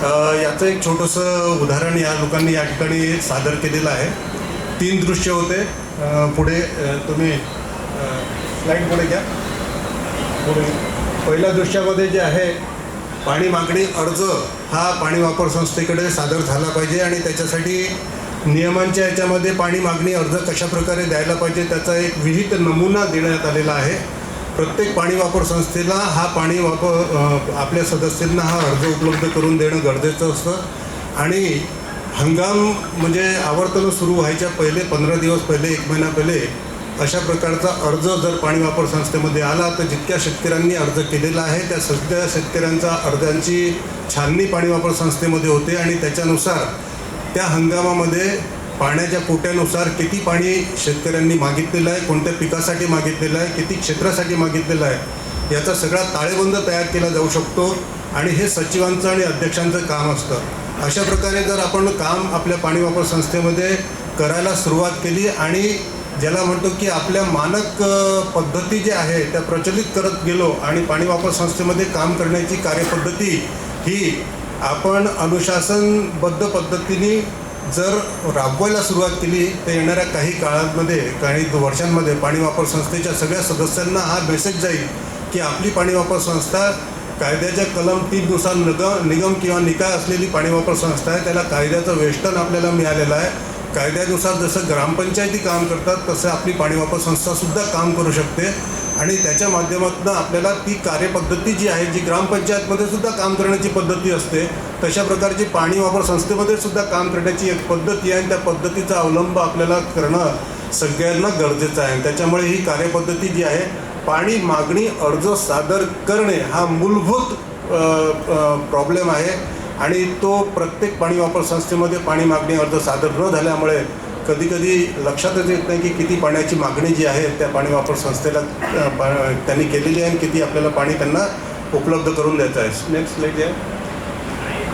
याचं एक छोटंसं उदाहरण या लोकांनी या ठिकाणी सादर केलेलं आहे. 3 दृश्य होते. पुढे तुम्ही स्लाईड पुढे घ्या. पुढे पहिल्या दृश्यामध्ये जे आहे पाणी मागणी अर्ज हा पाणी वापर संस्थेकडे सादर झाला पाहिजे आणि त्याच्यासाठी नियमांच्या याच्यामध्ये पाणी मागणी अर्ज कशाप्रकारे द्यायला पाहिजे त्याचा एक विहित नमुना देण्यात आलेला आहे. प्रत्येक पाणी वापर संस्थेला हा पाणी वापर आपल्या सदस्यांना हा अर्ज उपलब्ध करून देणं गरजेचं असतं आणि हंगाम म्हणजे आवर्तनं सुरू व्हायच्या पहिले 15 दिवस पहिले 1 महिना पहिले अशा प्रकारचा अर्ज जर पाणी वापर संस्थेमध्ये आला तर जितक्या शेतकऱ्यांनी अर्ज केलेला आहे त्या सगळ्या शेतकऱ्यांचा अर्जांची छाननी पाणी वापर संस्थेमध्ये होते आणि त्याच्यानुसार त्या हंगामामध्ये पाण्याच्या कोट्यानुसार किती पाणी शेतकऱ्यांनी मागितलेलं आहे, कोणत्या पिकासाठी मागितलेलं आहे, किती क्षेत्रासाठी मागितलेलं आहे याचा सगळा ताळेबंद तयार केला जाऊ शकतो आणि हे सचिवांचं आणि अध्यक्षांचं काम असतं. अशा प्रकारे जर आपण काम आपल्या पाणी वापर संस्थेमध्ये करायला सुरुवात केली आणि ज्याला म्हणतो की आपल्या मानक पद्धती जे आहे त्या प्रचलित करत गेलो आणि पाणी वापर संस्थेमध्ये काम करण्याची कार्यपद्धती ही आपण अनुशासनबद्ध पद्धतीने जर राबवायला सुरुवात केली तर येणाऱ्या काही काळांमध्ये काही वर्षांमध्ये पाणी वापर संस्थेच्या सगळ्या सदस्यांना हा मेसेज जाईल की आपली पाणी वापर संस्था कायद्याच्या कलम 3 नुसार निगम किंवा निकाय असलेली पाणी वापर संस्था आहे. त्याला कायद्याचं वेष्टन आपल्याला मिळालेलं आहे. कायद्यानुसार जसं ग्रामपंचायती काम करतात तसं आपली पाणी वापर संस्थासुद्धा काम करू शकते आणि त्याच्या माध्यमातून आपल्याला ती कार्यपद्धती जी आहे जी ग्रामपंचायतमध्ये सुद्धा काम करण्याची पद्धती असते तशा प्रकारची पाणी वापर संस्थेमध्ये सुद्धा काम करण्याची एक पद्धती आहे आणि त्या पद्धतीचा अवलंब आपल्याला करणं सगळ्यांना गरजेचं आहे. त्याच्यामुळे ही कार्यपद्धती जी आहे पाणी मागणी अर्ज सादर करणे हा मूलभूत प्रॉब्लेम आहे आणि तो प्रत्येक पाणी वापर संस्थेमध्ये पाणी मागणी अर्ज सादर न झाल्यामुळे कधीकधी लक्षातच येत नाही की किती पाण्याची मागणी जी आहे त्या पाणी वापर संस्थेला त्यांनी केलेली आहे आणि किती आपल्याला पाणी त्यांना उपलब्ध करून द्यायचं आहे. नेक्स्ट स्लाईड आहे.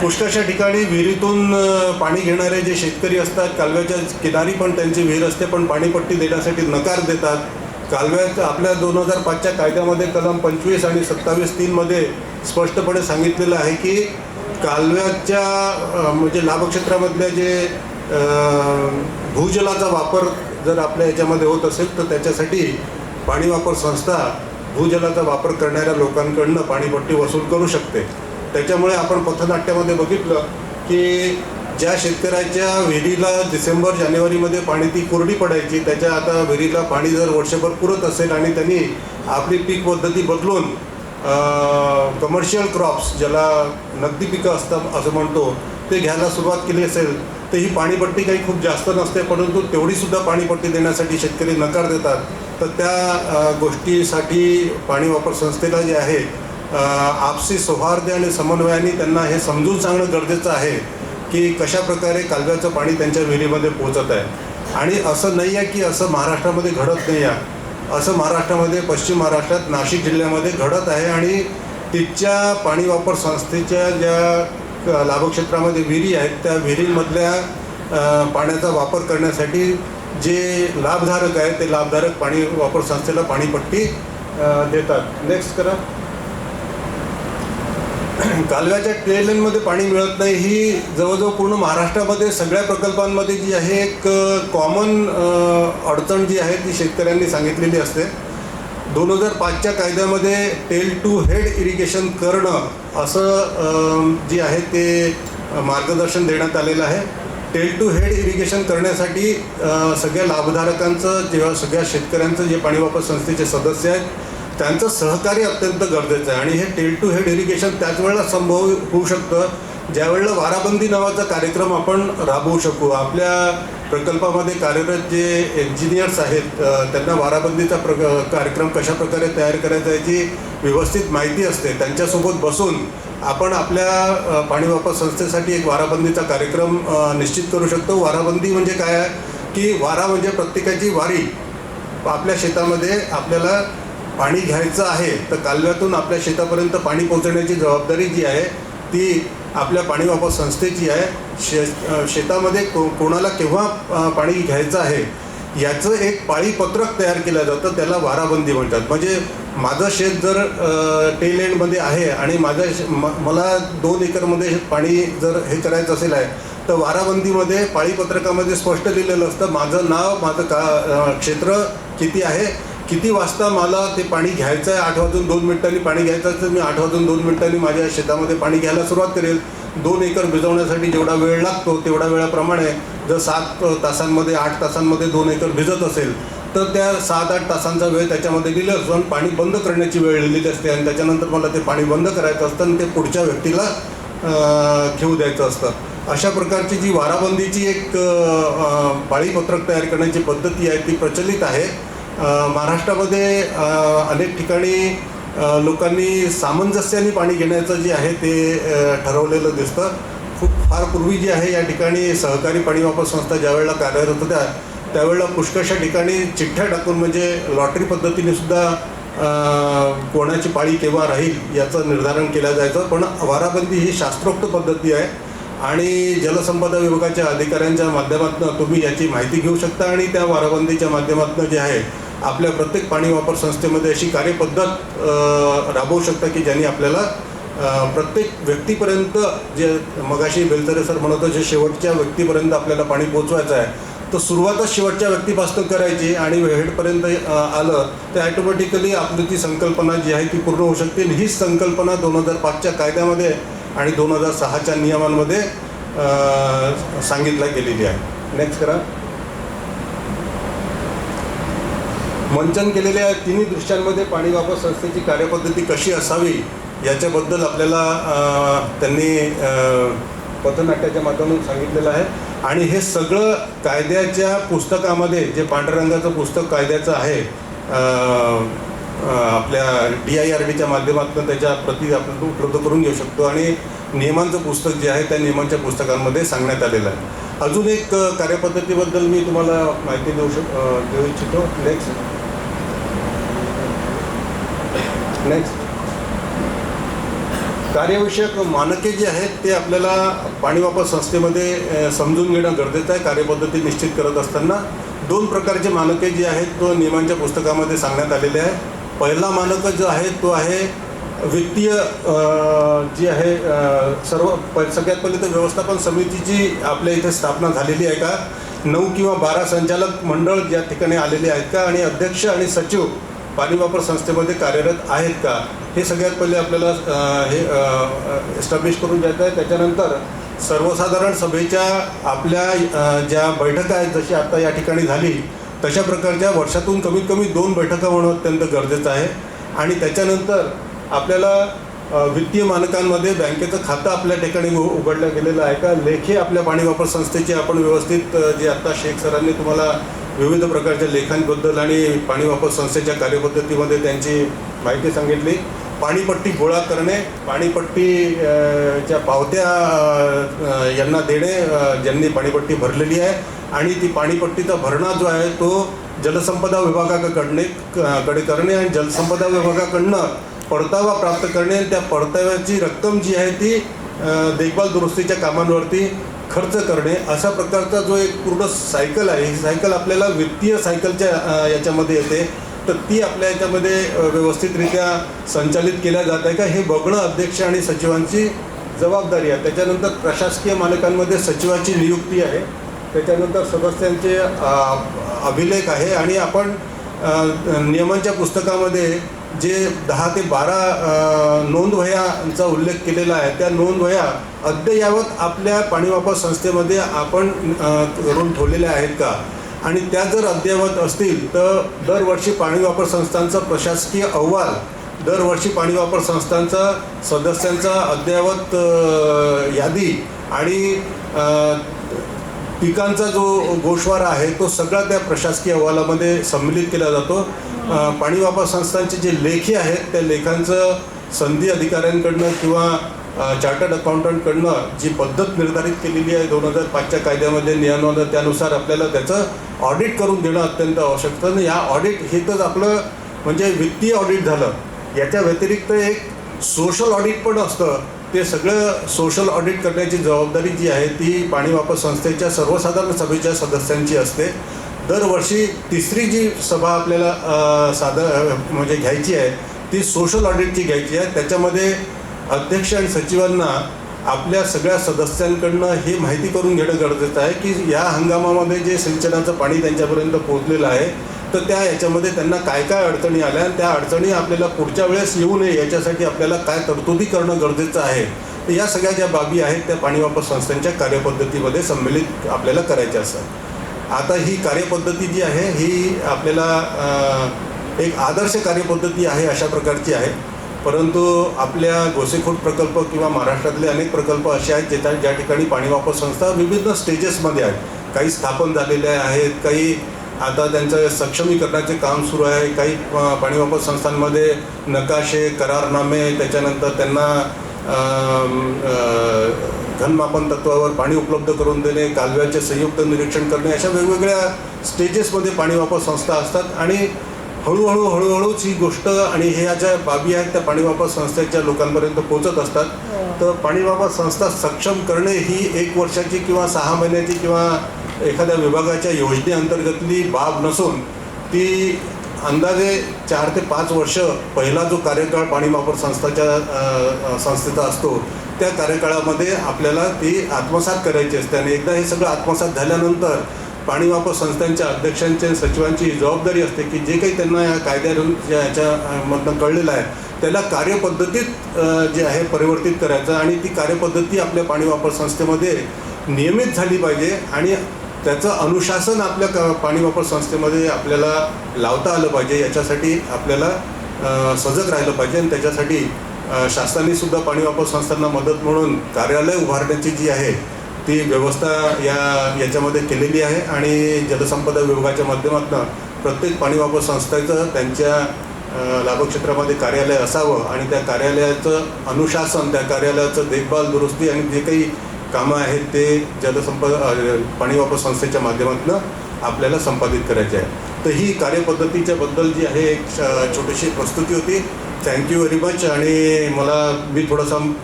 पुष्कळशा ठिकाणी विहिरीतून पाणी घेणारे जे शेतकरी असतात कालव्याच्या किनारी पण त्यांची विहीर असते पण पाणीपट्टी देण्यासाठी नकार देतात. कालव्यात आपल्या 2005च्या कायद्यामध्ये कलम 25 आणि 27(3) मध्ये स्पष्टपणे सांगितलेलं आहे की कालव्याच्या म्हणजे लाभक्षेत्रामधल्या जे भूजलाचा वापर जर आपल्या याच्यामध्ये होत असेल तर त्याच्यासाठी पाणी वापर संस्था भूजलाचा वापर करणाऱ्या लोकांकडनं पाणीपट्टी वसूल करू शकते. त्याच्यामुळे आपण पथनाट्यामध्ये बघितलं की ज्या शेतकऱ्याच्या विहिरीला डिसेंबर-जानेवारीमध्ये पाणी ती कोरडी पडायची त्याच्या आता विहिरीला पाणी जर वर्षभर पुरत असेल आणि त्यांनी आपली पीक पद्धती बदलून कमर्शियल क्रॉप्स ज्याला नगदी पिकं असतात असं म्हणतो ते घ्यायला सुरुवात केली असेल तर ही पाणीपट्टी काही खूप जास्त नसते परंतु तेवढीसुद्धा पाणीपट्टी देण्यासाठी शेतकरी नकार देतात. तर त्या गोष्टीसाठी पाणी वापर संस्थेला जे आहे आपसी सौहार्द आणि समन्वयाने त्यांना हे समजून सांगणं गरजेचं आहे की कशा प्रकारे कालव्याचं पाणी त्यांच्या विहिरीमध्ये पोहोचत आहे. आणि असं नाही आहे की असं महाराष्ट्रामध्ये घडत नाही आहे. असं महाराष्ट्रामध्ये पश्चिम महाराष्ट्रात नाशिक जिल्ह्यामध्ये घडत आहे आणि तिथच्या पाणी वापर संस्थेच्या ज्या लाभक्षेत्रामध्ये विहिरी आहेत त्या विहिरींमधल्या पाण्याचा वापर करण्यासाठी जे लाभधारक आहेत ते लाभधारक पाणी वापर संस्थेला पाणीपट्टी देतात. नेक्स्ट करा. कालव्याच्या ट्रेलमध्ये पाणी मिळत नाही ही जवळजवळ पूर्ण महाराष्ट्रामध्ये सगळ्या प्रकल्पांमध्ये जी आहे एक कॉमन अडचण जी आहे ती शेतकऱ्यांनी सांगितलेली असते. 2005च्या कायद्यामध्ये टेल टू हेड इरिगेशन करणं असं जे आहे ते मार्गदर्शन देण्यात आलेलं आहे. टेल टू हेड इरिगेशन करण्यासाठी सगळ्या लाभधारकांचं जेव्हा सगळ्या शेतकऱ्यांचं जे पाणी वापर संस्थेचे सदस्य आहेत त्यांचं सहकार्य अत्यंत गरजेचं आहे आणि हे टेल टू हेड इरिगेशन त्याच वेळेला संभव होऊ शकतं ज्यावेळेला वाराबंदी नावाचा कार्यक्रम आपण राबवू शकू. आपल्या प्रकल्पामध्ये कार्यरत जे इंजिनियर्स आहेत त्यांना वाराबंदीचा कार्यक्रम कशाप्रकारे तयार करायचा याची व्यवस्थित माहिती असते. त्यांच्यासोबत बसून आपण आपल्या पाणी वापर संस्थेसाठी एक वाराबंदीचा कार्यक्रम निश्चित करू शकतो. वाराबंदी म्हणजे काय आहे की वारा म्हणजे प्रत्येकाची वारी. आपल्या शेतामध्ये आपल्याला पाणी घ्यायचं आहे तर कालव्यातून आपल्या शेतापर्यंत पाणी पोहोचवण्याची जबाबदारी जी आहे ती आपल्या पाणी वापर संस्थेची आहे. शेतामध्ये कोणाला केव्हा पाणी घ्यायचं आहे याचं एक पाळीपत्रक तयार केलं जातं त्याला वाराबंदी म्हणतात. म्हणजे माझं शेत जर टेल एंडमध्ये आहे आणि मला 2 एकरमध्ये पाणी जर हे करायचं असेल आहे, तर वाराबंदीमध्ये पाळीपत्रकामध्ये स्पष्ट लिहिलेलं असतं माझं नाव, माझं क्षेत्र किती आहे, किती वाजता मला ते पाणी घ्यायचं आहे. 8:02 पाणी घ्यायचं आहे तर मी 8:02 माझ्या शेतामध्ये पाणी घ्यायला सुरुवात करेल. 2 एकर भिजवण्यासाठी जेवढा वेळ लागतो तेवढ्या वेळाप्रमाणे जर 7 तासांमध्ये 8 तासांमध्ये 2 एकर भिजत असेल तर त्या 7-8 तासांचा वेळ त्याच्यामध्ये दिला असतो आणि पाणी बंद करण्याची वेळ लिहिलेली असते आणि त्याच्यानंतर मला ते पाणी बंद करायचं असतं आणि ते पुढच्या व्यक्तीला घेऊ द्यायचं असतं. अशा प्रकारची जी वाराबंदीची एक पाळीपत्रक तयार करण्याची पद्धती आहे ती प्रचलित आहे. महाराष्ट्रामध्ये अनेक ठिकाणी लोकांनी सामंजस्याने पाणी घेण्याचं जे आहे ते ठरवलेलं दिसतं. फार पूर्वी जी आहे या ठिकाणी सहकारी पाणी वापर संस्था ज्या वेळेला कार्यरत होत्या त्यावेळेला पुष्कळशा ठिकाणी चिठ्ठ्या टाकून म्हणजे लॉटरी पद्धतीने सुद्धा कोणाची पाळी केव्हा राहील याचं निर्धारण केलं जायचं. पण वाराबंदी ही शास्त्रोक्त पद्धती आहे आणि जलसंपदा विभागाच्या अधिकाऱ्यांच्या माध्यमातून तुम्ही याची माहिती घेऊ शकता आणि त्या वाराबंदीच्या माध्यमातून जे आहे आपल्या प्रत्येक पाणी वापर संस्थेमध्ये अशी कार्यपद्धत राबवू शकता की ज्यांनी आपल्याला प्रत्येक व्यक्तीपर्यंत जे मगाशी बेलतरे सर म्हणत होते शेवटच्या व्यक्तीपर्यंत आपल्याला पाणी पोचवायचं आहे तर सुरुवातच शेवटच्या व्यक्तीपासून करायची आणि हेडपर्यंत आलं तर ॲटोमॅटिकली आपली ती संकल्पना जी आहे ती पूर्ण होऊ शकते. हीच संकल्पना 2005च्या कायद्यामध्ये आणि 2006च्या नियमांमध्ये सांगितल्या गेलेली आहे. नेक्स्ट करा. मंचन केलेल्या तिन्ही दृश्यांमध्ये पाणी वापर संस्थेची कार्यपद्धती कशी असावी याच्याबद्दल आपल्याला त्यांनी पथनाट्याच्या माध्यमातून सांगितलेलं आहे आणि हे सगळं कायद्याच्या पुस्तकामध्ये जे पांढऱ्या रंगाचं पुस्तक कायद्याचं आहे आपल्या DIRDच्या माध्यमातून त्याच्या प्रती आपण उपलब्ध करून घेऊ शकतो आणि नियमांचं पुस्तक जे आहे त्या नियमांच्या पुस्तकांमध्ये सांगण्यात आलेलं आहे. अजून एक कार्यपद्धतीबद्दल मी तुम्हाला माहिती देऊ इच्छितो. नेक्स्ट कार्यविषयक मानके जे आहेत ते आपल्याला पाणी वापर संस्थेमध्ये समजून घेणं गरजेचं आहे. कार्यपद्धती निश्चित करत असताना 2 प्रकारचे मानके जे आहेत तो नियमांच्या पुस्तकामध्ये सांगण्यात आलेले आहे. पहिला मानक जो आहे तो आहे वित्तीय जी आहे सगळ्यात पहिले तर व्यवस्थापन समितीची आपल्या इथे स्थापना झालेली आहे का, 9 किंवा 12 संचालक मंडळ ज्या ठिकाणी आलेले आहेत का आणि अध्यक्ष आणि सचिव पाणी वापर संस्थेमध्ये कार्यरत आहेत का, हे सगळ्यात पहिले आपल्याला हे एस्टॅब्लिश करून द्यायचं आहे. त्याच्यानंतर सर्वसाधारण सभेच्या आपल्या ज्या बैठका आहेत जशी आता या ठिकाणी झाली तशा प्रकारच्या वर्षातून कमीत कमी 2 बैठका होणं अत्यंत गरजेचं आहे. आणि त्याच्यानंतर आपल्याला वित्तीय मानकांमध्ये बँकेचं खातं आपल्या ठिकाणी उघडलं गेलेलं आहे का, लेखे आपल्या पाणी वापर संस्थेचे आपण व्यवस्थित जे आत्ता शेख सरांनी तुम्हाला विविध प्रकारच्या लेखांबद्दल आणि पाणी वापर संस्थेच्या कार्यपद्धतीमध्ये त्यांची माहिती सांगितली. पाणीपट्टी गोळा करणे, पाणीपट्टीच्या पावत्या यांना देणे ज्यांनी पाणीपट्टी भरलेली आहे आणि ती पाणीपट्टीचा भरणा जो आहे तो जलसंपदा विभागाकडे करणे आणि जलसंपदा विभागाकडनं परतावा प्राप्त करणे आणि त्या परताव्याची रक्कम जी आहे ती देखभाल दुरुस्तीच्या कामांवरती खर्च करणे. अशा प्रकारचा जो एक पूर्ण सायकल आहे ही सायकल आपल्याला वित्तीय सायकलच्या याच्यामध्ये येते तर ती आपल्या याच्यामध्ये व्यवस्थितरित्या संचालित केल्या जात आहे का हे बघणं अध्यक्ष आणि सचिवांची जबाबदारी आहे. त्याच्यानंतर प्रशासकीय मानकांमध्ये सचिवाची नियुक्ती आहे, त्याच्यानंतर सदस्यांचे अभिलेख आहे आणि आपण नियमांच्या पुस्तकामध्ये जे 10 ते 12 नोंदवह्यांचा उल्लेख केलेला आहे त्या नोंदवह्या अद्ययावत आपल्या पाणी वापर संस्थेमध्ये आपण करून ठेवलेल्या आहेत का आणि त्या जर अद्ययावत असतील तर दरवर्षी पाणी वापर संस्थांचा प्रशासकीय अहवाल, दरवर्षी पाणी वापर संस्थांचा सदस्यांचा अद्ययावत यादी आणि पिकांचा जो गोषवारा आहे तो सगळा त्या प्रशासकीय अहवालामध्ये सम्मिलित केला जातो. पाणी वापर संस्थांचे जे लेखी आहेत त्या लेखांचं संधी अधिकाऱ्यांकडनं किंवा चार्टर्ड अकाउंटंटकडनं जी पद्धत निर्धारित केलेली आहे 2005च्या कायद्यामध्ये नियमामध्ये त्यानुसार आपल्याला त्याचं ऑडिट करून देणं अत्यंत आवश्यक आहे. या ऑडिट हे तर आपलं म्हणजे वित्तीय ऑडिट झालं, याच्या व्यतिरिक्त एक सोशल ऑडिट पण असतं. ते सगळं सोशल ऑडिट करण्याची जबाबदारी जी आहे ती पाणी वापर संस्थेच्या सर्वसाधारण सभेच्या सदस्यांची असते. दरवर्षी तिसरी जी सभा आपल्याला म्हणजे घ्यायची आहे ती सोशल ऑडिटची घ्यायची आहे. त्याच्यामध्ये अध्यक्ष आणि सचिवांना आपल्या सगळ्या सदस्यांकडनं हे माहिती करून घेणं गरजेचं आहे की या हंगामामध्ये जे सिंचनाचं पाणी त्यांच्यापर्यंत पोहोचलेलं आहे तर त्या याच्यामध्ये त्यांना काय काय अडचणी आल्या आणि त्या अडचणी आपल्याला पुढच्या वेळेस येऊ नये याच्यासाठी आपल्याला काय तरतुदी करणं गरजेचं आहे. तर या सगळ्या ज्या बाबी आहेत त्या पाणी वापर संस्थांच्या कार्यपद्धतीमध्ये सम्मिलित आपल्याला करायच्या असतात. आता ही कार्यपद्धती जी आहे ही आपल्याला एक आदर्श कार्यपद्धती आहे अशा प्रकारची आहे. परंतु आपल्या गोसेखुर्द प्रकल्प किंवा महाराष्ट्रातले अनेक प्रकल्प असे आहेत ज्या ठिकाणी पाणी वापर संस्था विविध स्टेजेसमध्ये आहेत. काही स्थापन झालेले आहेत, काही आता त्यांचं सक्षमीकरणाचे काम सुरू आहे, काही पाणी वापर संस्थांमध्ये नकाशे, करारनामे, त्याच्यानंतर त्यांना घनमापन तत्वावर पाणी उपलब्ध करून देणे, कालव्याचे संयुक्त निरीक्षण करणे, अशा वेगवेगळ्या स्टेजेसमध्ये पाणी वापर संस्था असतात. आणि हळूहळूच ही गोष्ट आणि ह्या ज्या बाबी आहेत त्या पाणी वापर संस्थेच्या लोकांपर्यंत पोहोचत असतात. तर पाणी वापर संस्था सक्षम करणे ही 1 वर्षाची किंवा 6 महिन्याची किंवा एखाद्या विभागाच्या योजनेअंतर्गतली बाब नसून ती अंदाजे 4 ते 5 वर्ष पहिला जो कार्यकाळ पाणी वापर संस्थेचा असतो त्या कार्यकाळामध्ये आपल्याला ती आत्मसात करायची असते. आणि एकदा हे सगळं आत्मसात झाल्यानंतर पाणी वापर संस्थांच्या अध्यक्षांच्या सचिवांची जबाबदारी असते की जे काही त्यांना या याच्यामधनं कळलेलं आहे त्याला कार्यपद्धतीत जे आहे परिवर्तित करायचं आणि ती कार्यपद्धती आपल्या पाणी वापर संस्थेमध्ये नियमित झाली पाहिजे आणि त्याचं अनुशासन आपल्या पाणी वापर संस्थेमध्ये आपल्याला लावता आलं पाहिजे. याच्यासाठी आपल्याला सजग राहिलं पाहिजे आणि त्याच्यासाठी शासनाने सुद्धा पाणी वापर संस्थांना मदत म्हणून कार्यालय उभारण्याची जी आहे ती व्यवस्था याच्यामध्ये केलेली आहे. आणि जलसंपदा विभागाच्या माध्यमातून प्रत्येक पाणी वापर संस्थेचं त्यांच्या लाभक्षेत्रामध्ये कार्यालय असावं आणि त्या कार्यालयाचं अनुशासन, त्या कार्यालयाचं देखभाल, दुरुस्ती आणि जे काही कामं आहेत ते जलसंपदा पाणी वापर संस्थेच्या माध्यमातून आपल्याला संपादित करायचे आहे. तर ही कार्यपद्धतीच्या बद्दल जी आहे एक छोटीशी प्रस्तुती होती. Thank you very much. आणि मी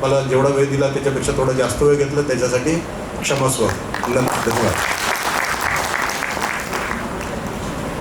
मला जेवढा वेळ दिला त्याच्यापेक्षा थोडा जास्त वेळ घेतला त्याच्यासाठी क्षमस्व. धन्यवाद.